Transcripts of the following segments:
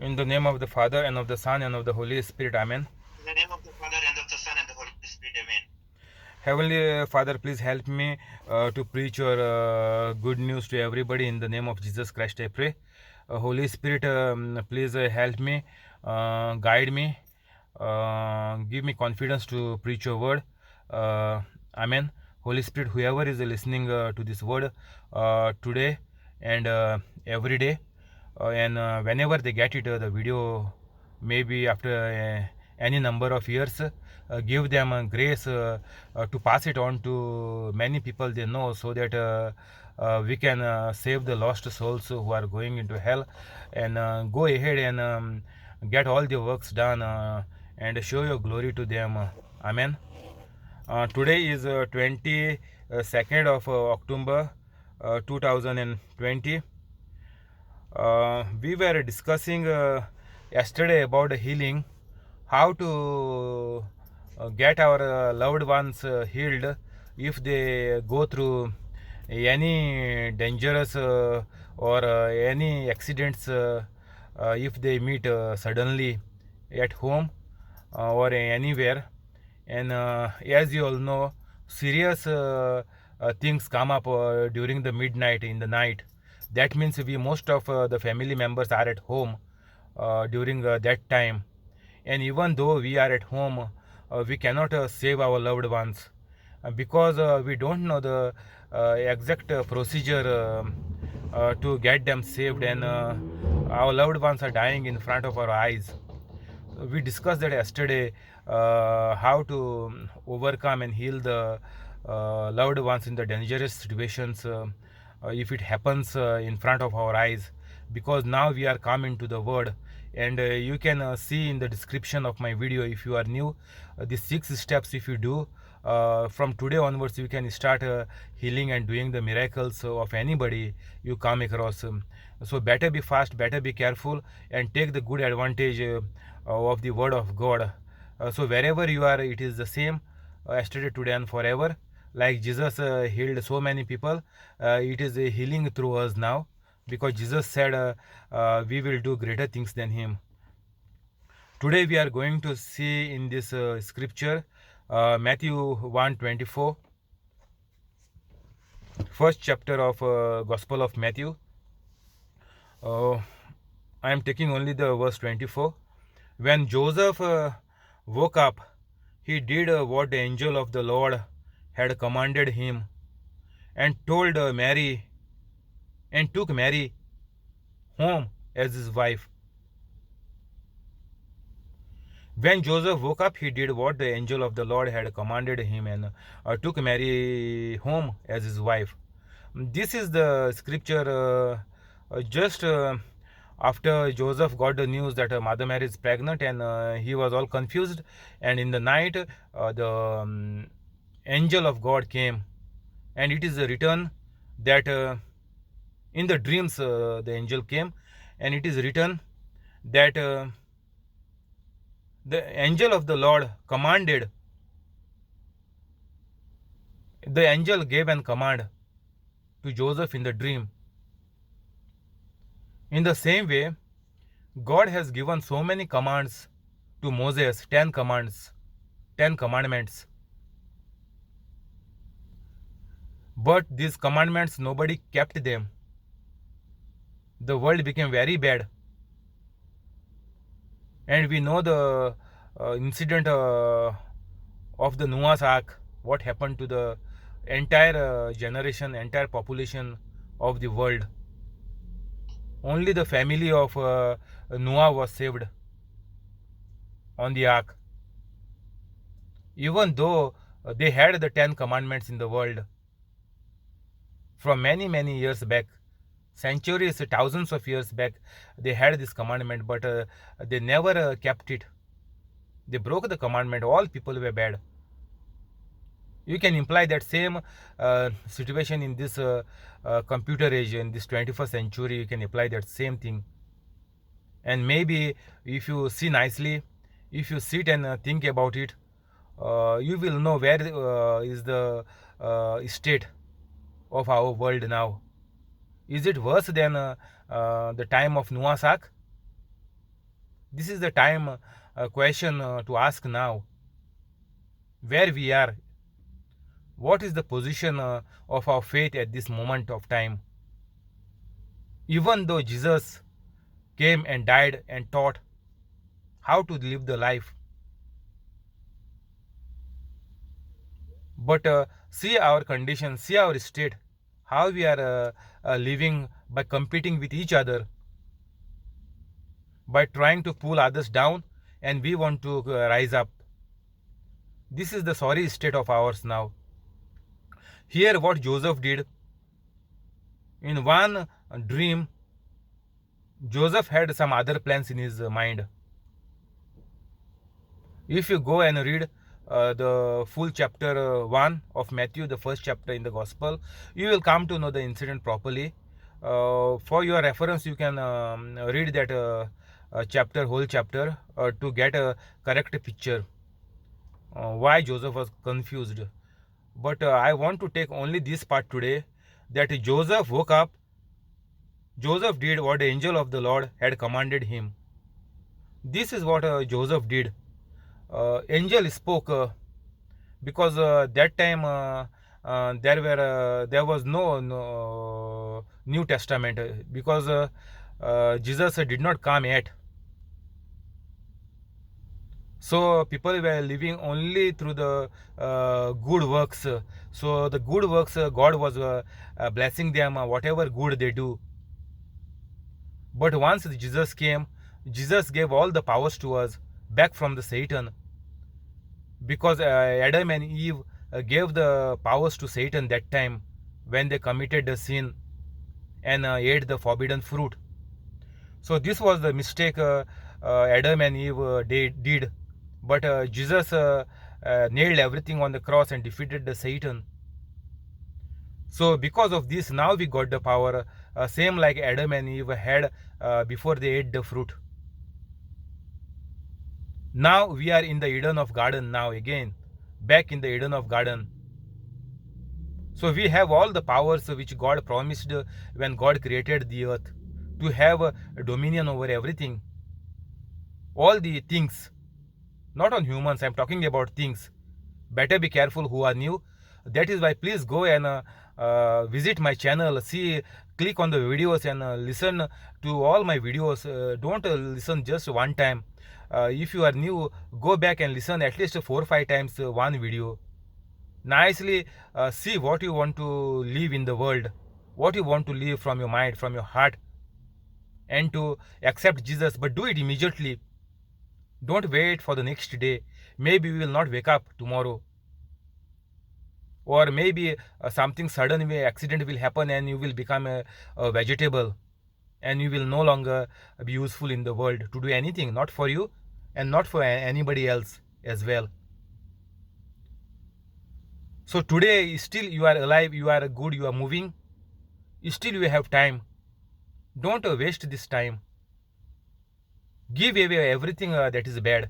In the name of the Father, and of the Son, and of the Holy Spirit. Amen. In the name of the Father, and of the Son, and the Holy Spirit. Amen. Heavenly Father, please help me to preach your good news to everybody. In the name of Jesus Christ, I pray. Holy Spirit, please help me, guide me, give me confidence to preach your word. Amen. Holy Spirit, whoever is listening to this word today and every day, and whenever they get it, the video, maybe after any number of years, give them grace to pass it on to many people they know, so that we can save the lost souls who are going into hell, and go ahead and get all the works done, and show your glory to them. Amen. Today is 22nd of October 2020. We were discussing yesterday about healing, how to get our loved ones healed if they go through any dangerous or any accidents, if they meet suddenly at home or anywhere. And as you all know, serious things come up during the midnight, in the night. That means we, most of the family members are at home during that time, and even though we are at home, we cannot save our loved ones because we don't know the exact procedure to get them saved, and our loved ones are dying in front of our eyes. We discussed that yesterday, how to overcome and heal the loved ones in the dangerous situations, if it happens in front of our eyes, because now we are coming to the word. And you can see in the description of my video, if you are new, the 6 steps. If you do, from today onwards, you can start healing and doing the miracles of anybody you come across. So better be fast, better be careful, and take the good advantage of the word of God. So wherever you are, it is the same, yesterday, today, and forever. Like Jesus healed so many people, it is a healing through us now, because Jesus said we will do greater things than him. Today we are going to see in this scripture, Matthew 1:24, first chapter of Gospel of Matthew. I am taking only the verse 24. When Joseph woke up, he did what the angel of the Lord had commanded him, and told Mary, and took Mary home as his wife. When Joseph woke up, he did what the angel of the Lord had commanded him, and took Mary home as his wife. This is the scripture just after Joseph got the news that Mother Mary is pregnant, and he was all confused. And in the night, the angel of God came, and it is written that in the dreams the angel came, and it is written that the angel of the Lord commanded, the angel gave an command to Joseph in the dream. In the same way, God has given so many commands to Moses, 10 commands, 10 commandments. But these commandments, nobody kept them. The world became very bad. And we know the incident of the Noah's Ark, what happened to the entire generation, entire population of the world. Only the family of Noah was saved on the ark, even though they had the 10 commandments in the world from many years back, centuries, thousands of years back. They had this commandment, but they never kept it. They broke the commandment. All people were bad. You can imply that same situation in this computer age, in this 21st century. You can apply that same thing. And maybe if you see nicely, if you sit and think about it, you will know where is the state of our world now. Is it worse than the time of Noah's Ark? This is the time question to ask now. Where we are, what is the position of our faith at this moment of time? Even though Jesus came and died and taught how to live the life, but see our condition, see our state, how we are living by competing with each other, by trying to pull others down, and we want to rise up. This is the sorry state of ours now. Here what Joseph did, in one dream, Joseph had some other plans in his mind. If you go and read the full chapter 1 of Matthew, the first chapter in the gospel, you will come to know the incident properly. For your reference, you can read that whole chapter to get a correct picture why Joseph was confused. But I want to take only this part today, that Joseph woke up. Joseph did what the angel of the Lord had commanded him. This is what Joseph did. Angel spoke because that time there was no New Testament, because Jesus did not come yet. So people were living only through the good works. So the good works, God was blessing them, whatever good they do. But once Jesus came, Jesus gave all the powers to us back from the Satan, because Adam and Eve gave the powers to Satan that time when they committed the sin and ate the forbidden fruit. So this was the mistake Adam and Eve did. But Jesus nailed everything on the cross and defeated the Satan. So because of this, now we got the power, same like Adam and Eve had before they ate the fruit. Now we are in the Eden of Garden now again, back in the Eden of Garden. So we have all the powers which God promised when God created the earth, to have a dominion over everything. All the things, not on humans, I'm talking about things. Better be careful who are new. That is why please go and visit my channel, see, click on the videos and listen to all my videos. Don't listen just one time. If you are new, go back and listen at least 4 or 5 times one video. Nicely see what you want to live in the world, what you want to live from your mind, from your heart, and to accept Jesus. But do it immediately. Don't wait for the next day. Maybe we will not wake up tomorrow, or maybe something sudden accident will happen and you will become a vegetable, and you will no longer be useful in the world to do anything, not for you and not for anybody else as well. So today still you are alive, you are good, you are moving, still you have time. Don't waste this time. Give away everything that is bad.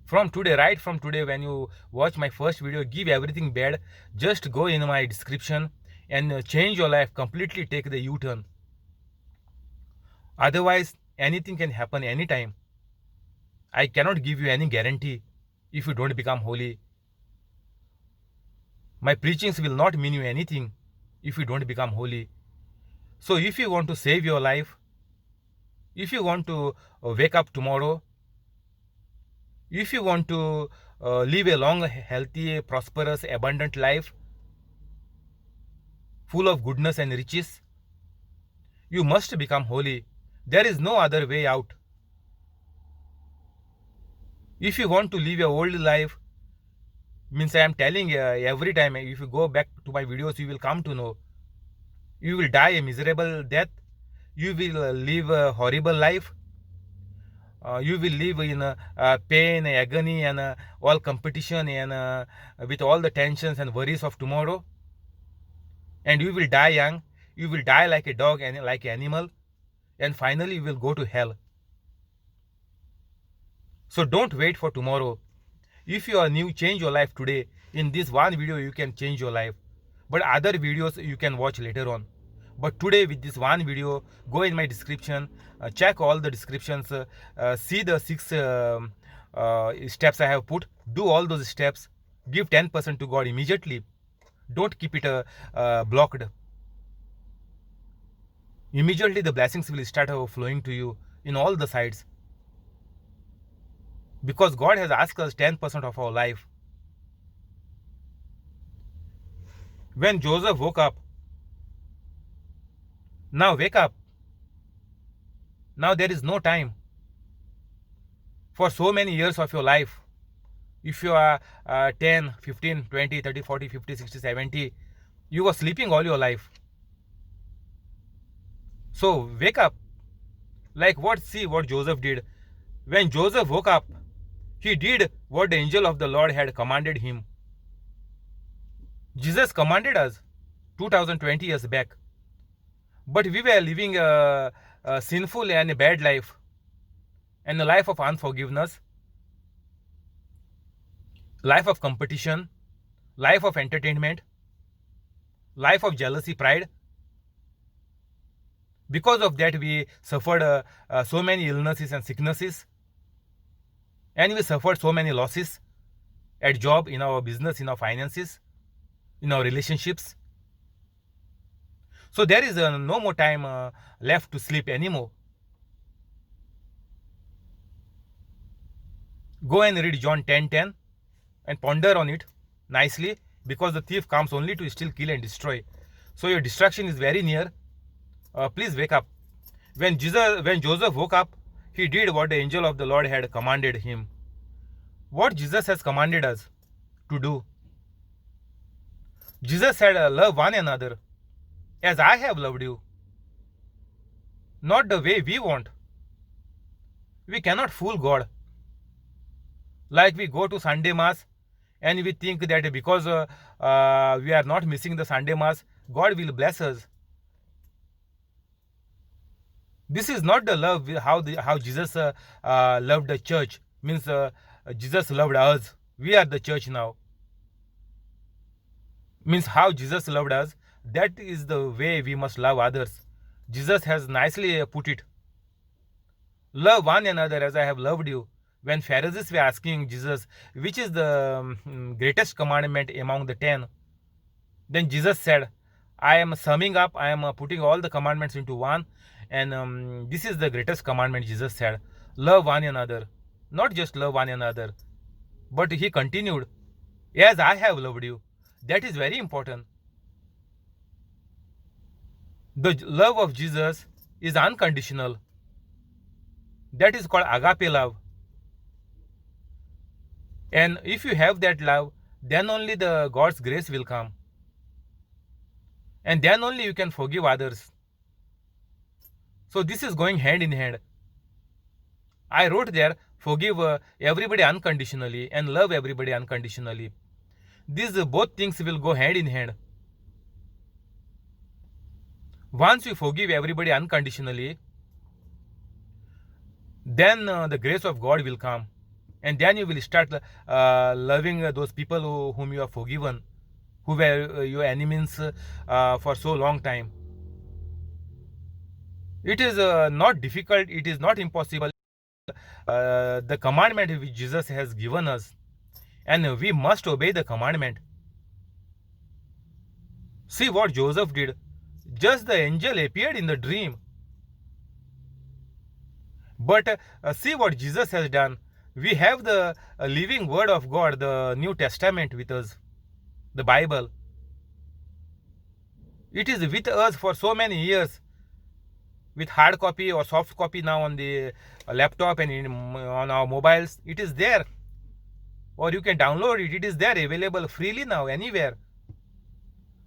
From today, right from today, when you watch my first video, give everything bad. Just go in my description and change your life completely, take the U-turn. Otherwise, anything can happen anytime. I cannot give you any guarantee if you don't become holy. My preachings will not mean you anything if you don't become holy. So if you want to save your life, if you want to wake up tomorrow, if you want to live a long, healthy, prosperous, abundant life, full of goodness and riches, you must become holy. There is no other way out. If you want to live your old life, means I am telling every time, if you go back to my videos, you will come to know. You will die a miserable death. You will live a horrible life. You will live in pain, agony, and all competition, and with all the tensions and worries of tomorrow. And you will die young. You will die like a dog and like an animal. And finally, you will go to hell. So don't wait for tomorrow. If you are new, change your life today. In this one video, you can change your life. But other videos you can watch later on. But today with this one video, go in my description, check all the descriptions, see the 6 steps I have put, do all those steps, give 10% to God immediately. Don't keep it blocked. Immediately the blessings will start flowing to you in all the sides. Because God has asked us 10% of our life. When Joseph woke up, now wake up. Now there is no time. For so many years of your life, if you are 10, 15, 20, 30, 40, 50, 60, 70, you were sleeping all your life. So wake up. Like see what Joseph did. When Joseph woke up, he did what the angel of the Lord had commanded him. Jesus commanded us 2020 years back. But we were living a sinful and a bad life, and a life of unforgiveness, life of competition, life of entertainment, life of jealousy, pride. Because of that, we suffered so many illnesses and sicknesses, and we suffered so many losses at job, in our business, in our finances, in our relationships. So there is no more time left to sleep anymore. Go and read John 10:10 and ponder on it nicely, because the thief comes only to steal, kill and destroy. So your destruction is very near. Please wake up. When Joseph woke up, he did what the angel of the Lord had commanded him. What Jesus has commanded us to do. Jesus said, love one another as I have loved you. Not the way we want. We cannot fool God. Like we go to Sunday Mass and we think that because we are not missing the Sunday Mass, God will bless us. This is not the love how Jesus loved the church. Means Jesus loved us. We are the church now. Means how Jesus loved us, that is the way we must love others. Jesus has nicely put it. Love one another as I have loved you. When Pharisees were asking Jesus, which is the greatest commandment among the 10, then Jesus said, I am summing up, I am putting all the commandments into one, and this is the greatest commandment. Jesus said, love one another. Not just love one another, but he continued, as I have loved you. That is very important. The love of Jesus is unconditional. That is called agape love. And if you have that love, then only the God's grace will come. And then only you can forgive others. So this is going hand in hand. I wrote there, forgive everybody unconditionally and love everybody unconditionally. These both things will go hand in hand. Once you forgive everybody unconditionally, then the grace of God will come. And then you will start loving those people whom you have forgiven, who were your enemies for so long time. It is not difficult, it is not impossible. The commandment which Jesus has given us, and we must obey the commandment. See what Joseph did. Just the angel appeared in the dream. But see what Jesus has done. We have the living word of God, the New Testament with us, the Bible. It is with us for so many years, with hard copy or soft copy now on the laptop and on our mobiles. It is there. Or you can download it. It is there, available freely now, anywhere.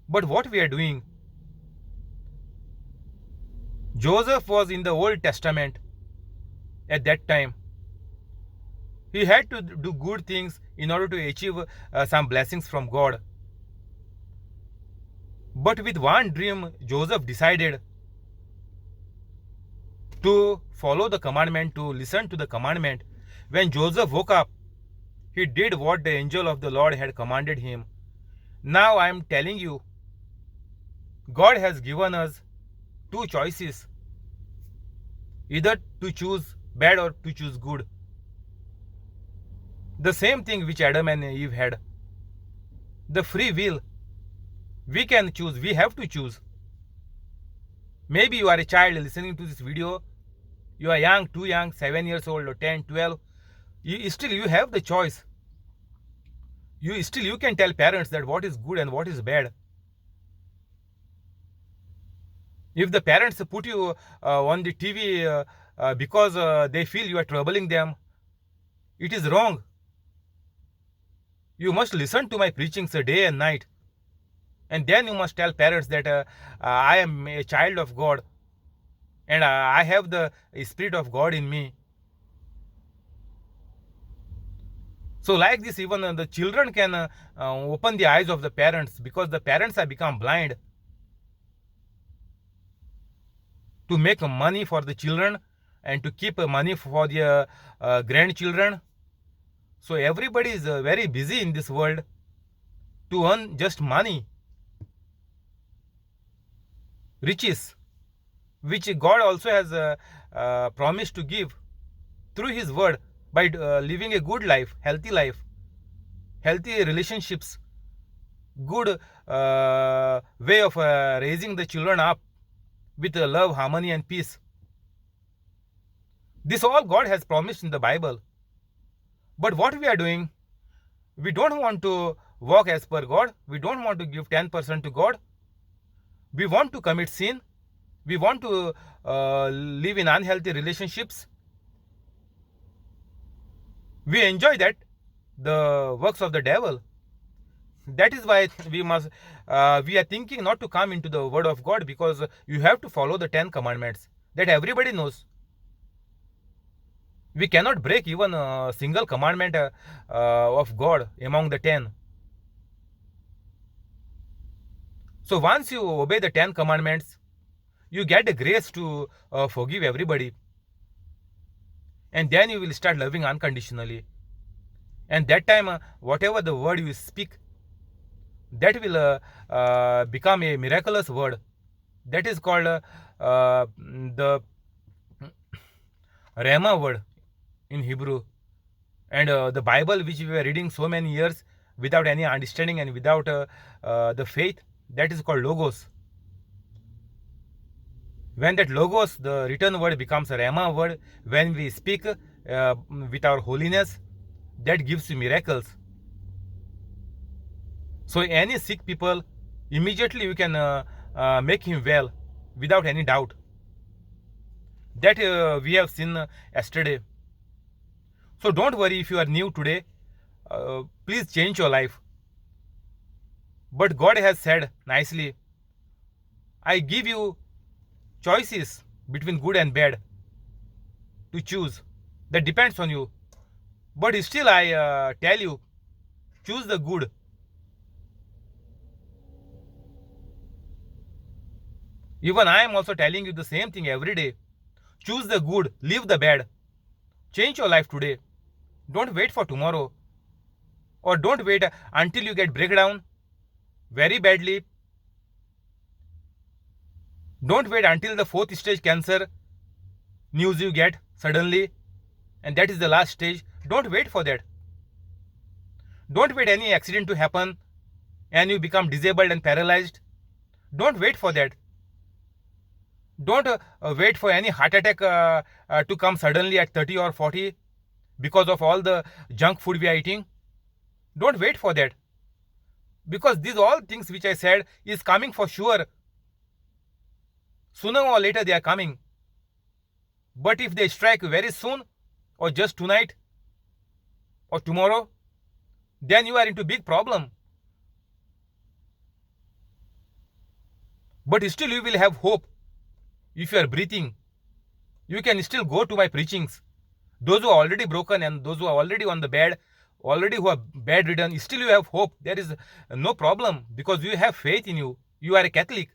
But what we are doing? Joseph was in the Old Testament at that time. He had to do good things in order to achieve some blessings from God. But with one dream, Joseph decided to follow the commandment, to listen to the commandment. When Joseph woke up, he did what the angel of the Lord had commanded him. Now I am telling you, God has given us two choices, either to choose bad or to choose good. The same thing which Adam and Eve had. The free will. We can choose. We have to choose. Maybe you are a child listening to this video. You are young, too young, 7 years old or 10, 12. Still you have the choice. You can tell parents that what is good and what is bad. If the parents put you on the TV because they feel you are troubling them, it is wrong. You must listen to my preachings day and night. And then you must tell parents that I am a child of God and I have the Spirit of God in me. So like this, even the children can open the eyes of the parents, because the parents have become blind to make money for the children and to keep money for the grandchildren. So everybody is very busy in this world to earn just money, riches, which God also has promised to give through His word by living a good life, healthy relationships, good way of raising the children up with love, harmony and peace. This all God has promised in the Bible. But what we are doing, we don't want to walk as per God. We don't want to give 10% to God. We want to commit sin. We want to live in unhealthy relationships. We enjoy that, the works of the devil. That is why we are thinking not to come into the word of God, because you have to follow the 10 commandments that everybody knows. We cannot break even a single commandment of God among the 10. So once you obey the 10 commandments, you get the grace to forgive everybody. And then you will start loving unconditionally. And that time, whatever the word you speak, that will become a miraculous word. That is called the Rhema word in Hebrew. And the Bible, which we were reading so many years without any understanding and without the faith, that is called Logos. When that Logos, the written word, becomes a Rhema word, when we speak with our holiness, that gives you miracles. So any sick people, immediately you can make him well without any doubt. That we have seen yesterday. So don't worry if you are new today. Please change your life. But God has said nicely, I give you choices between good and bad to choose. That depends on you. But still I tell you, choose the good. Even I am also telling you the same thing every day. Choose the good, leave the bad. Change your life today. Don't wait for tomorrow. Or don't wait until you get breakdown very badly. Don't wait until the 4th stage cancer news you get suddenly, and that is the last stage. Don't wait for that. Don't wait any accident to happen and you become disabled and paralyzed. Don't wait for that. Don't wait for any heart attack to come suddenly at 30 or 40 because of all the junk food we are eating. Don't wait for that. Because these all things which I said is coming for sure. Sooner or later they are coming. But if they strike very soon, or just tonight, or tomorrow, then you are into big problem. But still you will have hope. If you are breathing, you can still go to my preachings. Those who are already broken and those who are already on the bed, already who are bedridden, still you have hope. There is no problem because you have faith in you. You are a Catholic.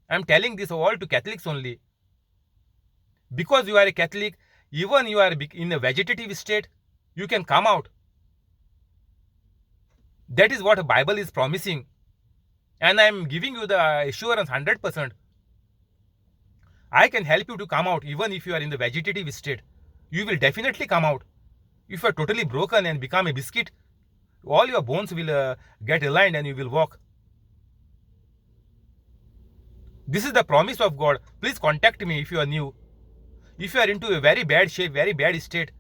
I am telling this all to Catholics only. Because you are a Catholic, even you are in a vegetative state, you can come out. That is what the Bible is promising. And I am giving you the assurance 100%. I can help you to come out even if you are in the vegetative state. You will definitely come out. If you are totally broken and become a biscuit, all your bones will get aligned and you will walk. This is the promise of God. Please contact me if you are new. If you are into a very bad shape, very bad state,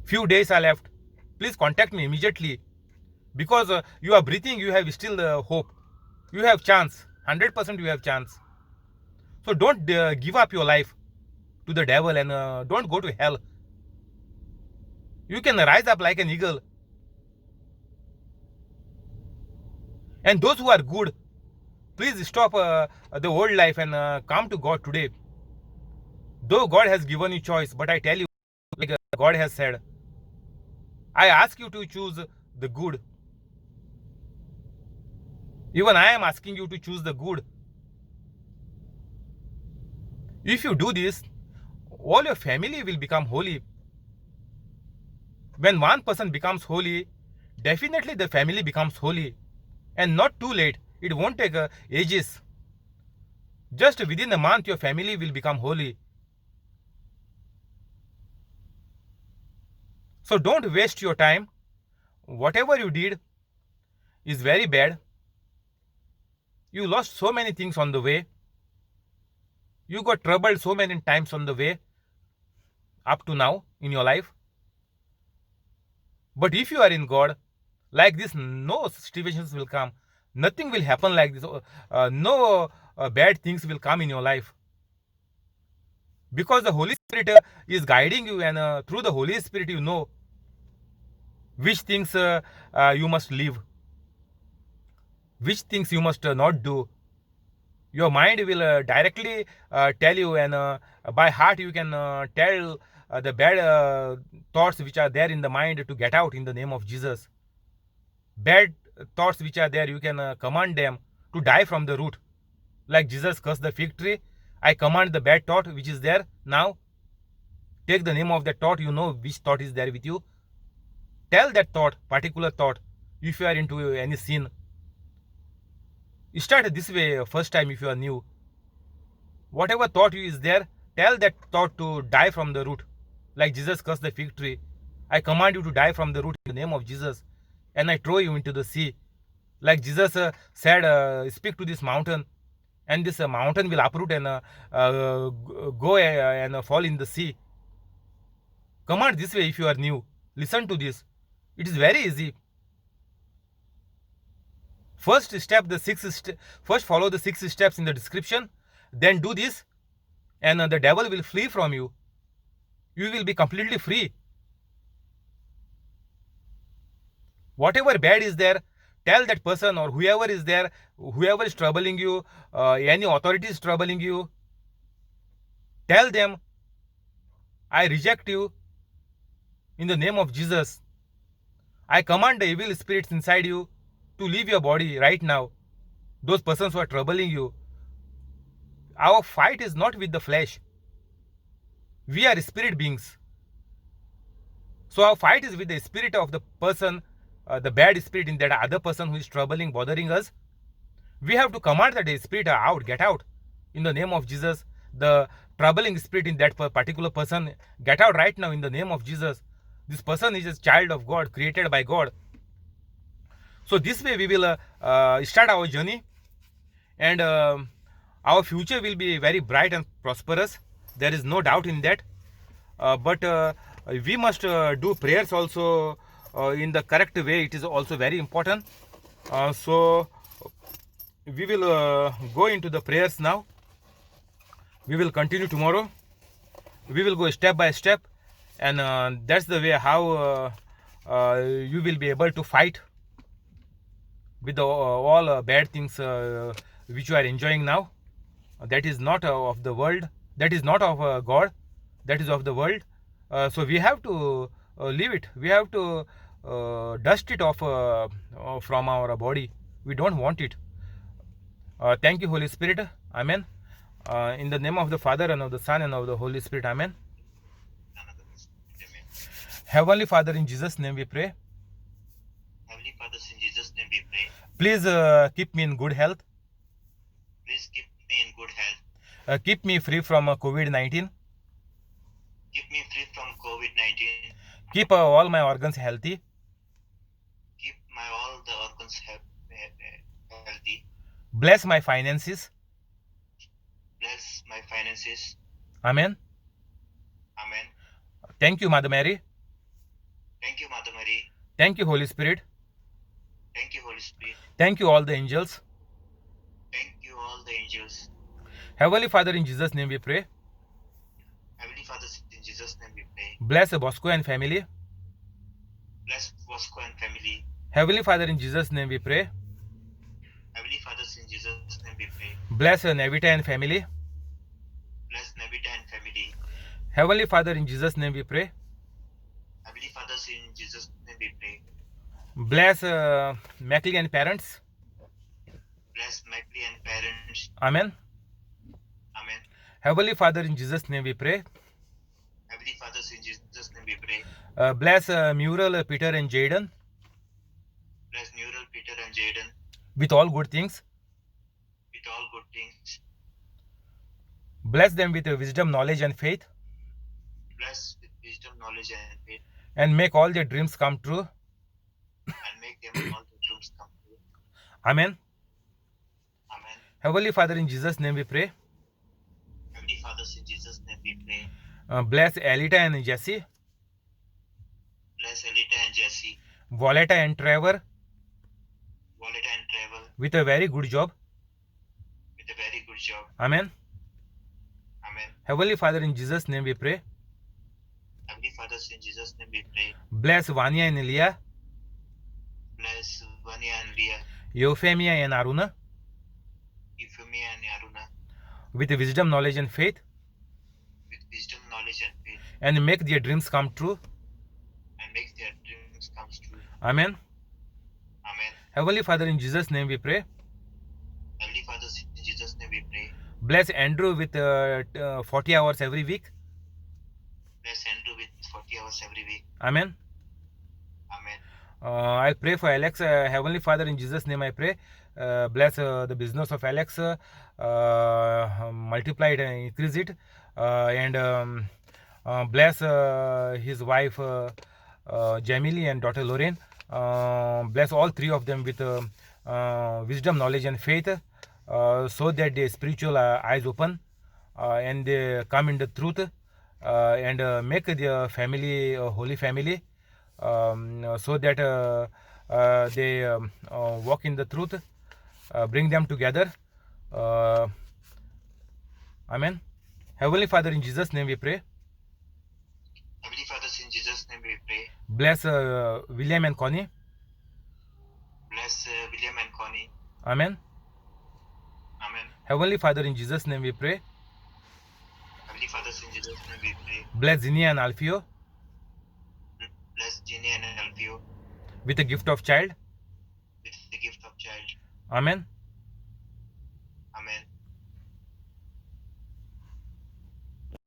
few days are left, please contact me immediately. Because you are breathing, you have still hope. You have chance. 100% you have chance. So don't give up your life to the devil and don't go to hell. You can rise up like an eagle. And those who are good, please stop the old life and come to God today. Though God has given you choice, but I tell you, like God has said, I ask you to choose the good. Even I am asking you to choose the good. If you do this, all your family will become holy. When one person becomes holy, definitely the family becomes holy. And not too late. It won't take ages. Just within a month, your family will become holy. So don't waste your time. Whatever you did is very bad. You lost so many things on the way. You got troubled so many times on the way up to now in your life. But if you are in God, like this, no situations will come. Nothing will happen like this. No bad things will come in your life. Because the Holy Spirit is guiding you, and through the Holy Spirit, you know which things you must leave, which things you must not do. Your mind will directly tell you, and by heart you can tell the bad thoughts which are there in the mind to get out in the name of Jesus. Bad thoughts which are there, you can command them to die from the root. Like Jesus cursed the fig tree, I command the bad thought which is there now. Take the name of that thought, you know which thought is there with you. Tell that thought, particular thought, if you are into any sin. Start this way first time if you are new. Whatever thought is there, tell that thought to die from the root. Like Jesus cursed the fig tree, I command you to die from the root in the name of Jesus, and I throw you into the sea. Like Jesus said, speak to this mountain, and this mountain will uproot and go and fall in the sea. Command this way if you are new. Listen to this. It is very easy. First step, first follow the 6 steps in the description. Then do this, and the devil will flee from you. You will be completely free. Whatever bad is there, tell that person or whoever is there, whoever is troubling you, any authority is troubling you, tell them, I reject you in the name of Jesus. I command the evil spirits inside you to leave your body right now. Those persons who are troubling you. Our fight is not with the flesh. We are spirit beings. So our fight is with the spirit of the person, the bad spirit in that other person who is troubling, bothering us. We have to command that spirit out, get out in the name of Jesus. The troubling spirit in that particular person, get out right now in the name of Jesus. This person is a child of God, created by God. So this way we will start our journey, and our future will be very bright and prosperous. There is no doubt in that. But we must do prayers also in the correct way. It is also very important. So we will go into the prayers now. We will continue tomorrow. We will go step by step, and that's the way how you will be able to fight with all bad things which you are enjoying now. That is not of the world. That is not of God. That is of the world. So we have to leave it. We have to dust it off from our body. We don't want it. Thank you, Holy Spirit. Amen. In the name of the Father, and of the Son, and of the Holy Spirit. Amen. Heavenly Father, in Jesus' name we pray. Heavenly Father, in Jesus' name we pray. Please keep me in good health. Please keep me in good Keep me free from COVID-19. Keep me free from COVID-19. Keep all my organs healthy. Keep my all the organs healthy. Bless my finances. Bless my finances. Amen. Amen. Thank you, Mother Mary. Thank you, Mother Mary. Thank you, Holy Spirit. Thank you, Holy Spirit. Thank you, all the angels. Thank you, all the angels. Heavenly Father, in Jesus' name we pray. Heavenly Father, in Jesus' name we pray. Bless Bosco and family. Bless Bosco and family. Heavenly Father, in Jesus' name we pray. Heavenly Father, in Jesus' name we pray. Bless Navita and family. Bless Navita and family. Heavenly Father, in Jesus' name we pray. Heavenly Father, in Jesus' name we pray. Bless Mackley and parents. Bless Mackley and parents. Amen. Amen. Heavenly Father, in Jesus' name we pray. Heavenly Father, in Jesus' name we pray. Bless Mural, Peter and Jaden Bless Neural, Peter and Jaden with all good things. with all good things. Bless them with wisdom, knowledge and faith. Bless with wisdom, knowledge and faith. And make all their dreams come true. And make them all the dreams come true. Amen. Amen. Heavenly Father, in Jesus' name we pray. Heavenly Father, in Jesus' name we pray. Bless Alita and Jesse. Bless Alita and Jesse. Violetta and Trevor Violetta and Travel with a very good job. with a very good job. Amen. Amen. Heavenly Father, in Jesus' name we pray. Heavenly Father, in Jesus' name we pray. Bless Vanya and Leah, Bless Vanya and Leah, Euphemia and Aruna Euphemia and Aruna with wisdom, knowledge and faith. with wisdom, knowledge and faith. And make their dreams come true. And make their dreams come true. Amen. Amen. Heavenly Father, in Jesus' name we pray. Heavenly Father, in Jesus' name we pray. Bless Andrew with 40 hours every week. Bless Andrew with 40 hours every week. Amen. Amen. I pray for Alex. Heavenly Father, in Jesus' name I pray. Bless the business of Alex. Multiply it and increase it. And bless his wife Jamily and daughter Lorraine. Bless all three of them with wisdom, knowledge and faith, so that their spiritual eyes open and they come in the truth and make their family a holy family, so that they walk in the truth, bring them together. Amen. Heavenly Father, in Jesus' name we pray. Heavenly Father, in Jesus' name we pray. Bless William and Connie. Bless William and Connie. Amen. Amen. Heavenly Father, in Jesus' name we pray. Heavenly Father, in Jesus' name we pray. Bless Zinnia and Alfio Bless Jenny and Alfio with the gift of child. with the gift of child. Amen.